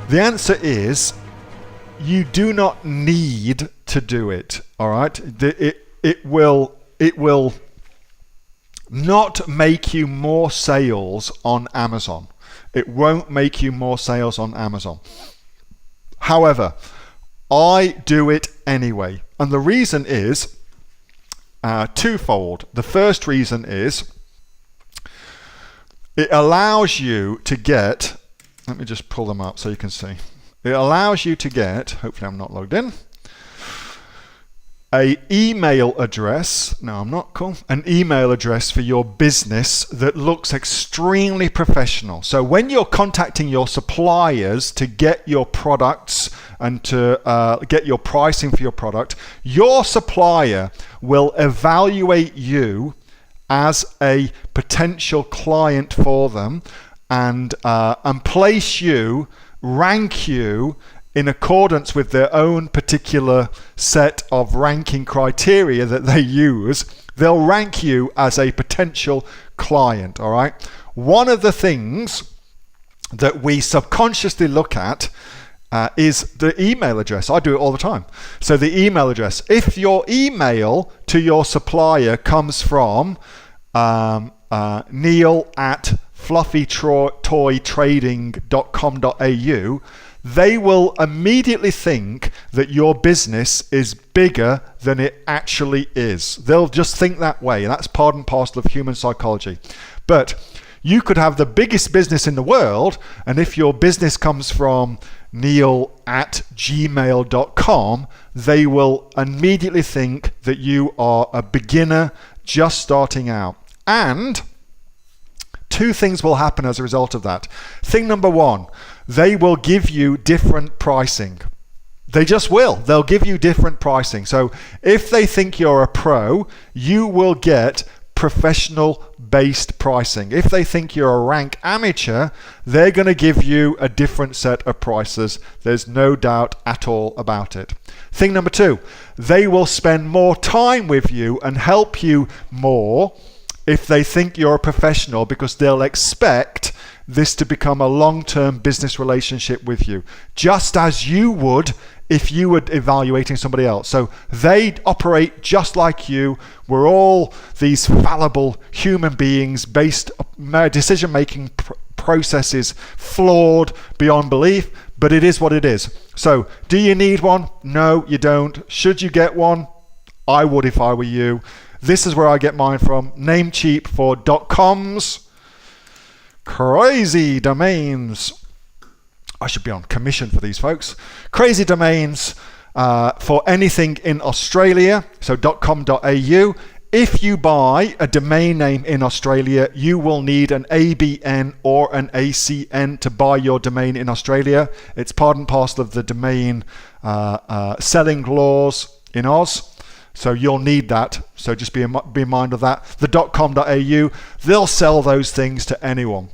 The answer is you do not need to do it. All right, it will not make you more sales on Amazon. It won't make you more sales on Amazon. However, I do it anyway, and the reason is twofold. The first reason is it allows you to get, let me just pull them up so you can see. It allows you to get, hopefully I'm not logged in, an email address, no I'm not, cool, an email address for your business that looks extremely professional. So when you're contacting your suppliers to get your products and to get your pricing for your product, your supplier will evaluate you as a potential client for them and place you, rank you in accordance with their own particular set of ranking criteria that they use. They'll rank you as a potential client, all right? One of the things that we subconsciously look at is the email address. I do it all the time. So the email address, if your email to your supplier comes from neil@fluffytoytrading.com.au, they will immediately think that your business is bigger than it actually is. They'll just think that way, and that's part and parcel of human psychology. But you could have the biggest business in the world, and if your business comes from neil@gmail.com, they will immediately think that you are a beginner just starting out. And two things will happen as a result of that. Thing number one, they will give you different pricing. They just will. They'll give you different pricing. So if they think you're a pro, you will get professional based pricing. If they think you're a rank amateur, they're going to give you a different set of prices. There's no doubt at all about it. Thing number two, they will spend more time with you and help you more if they think you're a professional, because they'll expect this to become a long-term business relationship with you, just as you would if you were evaluating somebody else. So they operate just like you. We're all these fallible human beings, based decision-making processes flawed beyond belief, but it is what it is. So do you need one? No, you don't. Should you get one? I would if I were you. This is where I get mine from. Namecheap for .coms. Crazy domains. I should be on commission for these folks. Crazy domains for anything in Australia. So .com.au. If you buy a domain name in Australia, you will need an ABN or an ACN to buy your domain in Australia. It's part and parcel of the domain selling laws in Oz. So you'll need that. So just be in mind of that. The .com.au, they'll sell those things to anyone.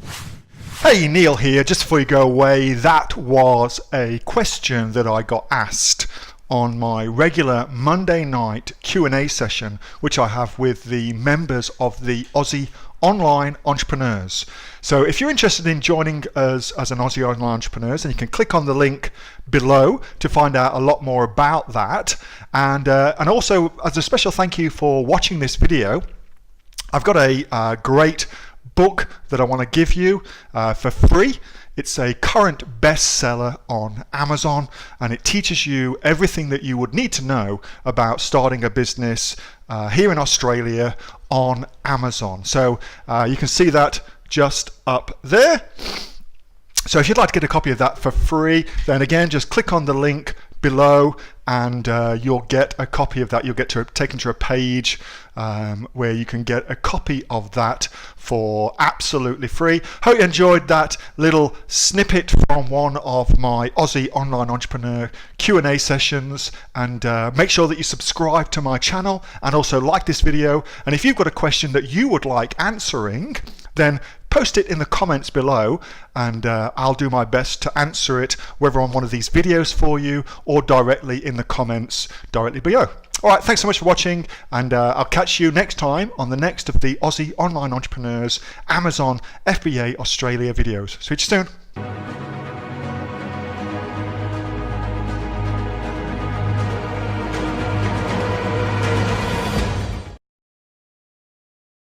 Hey, Neil here. Just before you go away, that was a question that I got asked on my regular Monday night Q&A session, which I have with the members of the Aussie Online Entrepreneurs. So if you're interested in joining us as an Aussie Online Entrepreneurs, then you can click on the link below to find out a lot more about that. And also, as a special thank you for watching this video, I've got a great book that I want to give you for free. It's a current bestseller on Amazon, and it teaches you everything that you would need to know about starting a business here in Australia on Amazon. So you can see that just up there. So if you'd like to get a copy of that for free, then again, just click on the link below and you'll get a copy of that. You'll get taken to a page where you can get a copy of that for absolutely free. Hope you enjoyed that little snippet from one of my Aussie Online Entrepreneur Q&A sessions, and make sure that you subscribe to my channel and also like this video. And if you've got a question that you would like answering, then post it in the comments below, and I'll do my best to answer it, whether on one of these videos for you or directly in the comments directly below. All right, thanks so much for watching, and I'll catch you next time on the next of the Aussie Online Entrepreneurs Amazon FBA Australia videos. See you soon.